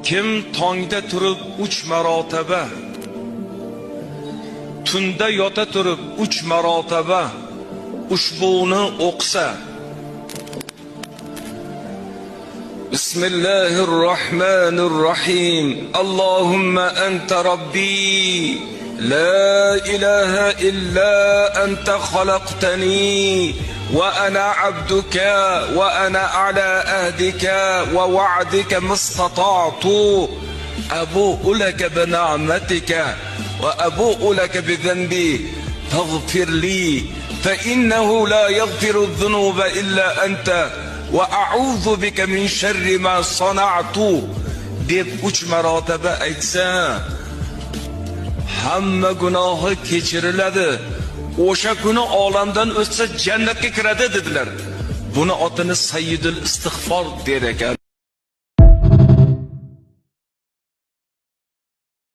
Kim tongda turib 3 marotaba, tunda yota turib 3 marotaba ushbuni o'qisa. Bismillahirrahmanirrahim. Allahumma anta rabbi, la ilaha illa anta khalaqtani wa ana abduka wa ana ala ahdika wa wa'dika mastata'tu. Abu'u laka bi ni'matika wa abu'u laka bi dhanbi faghfir li fa innahu la yaghfiru dhunuba illa anta va a'udhu bika min sharri ma sana'tu deb 3 marotaba aytsa, hamma gunohi kechiriladi. O'sha kuni olamdan o'tsa jannatga kiradi dedilar. Buni otini Sayyidul Istig'for der ekan.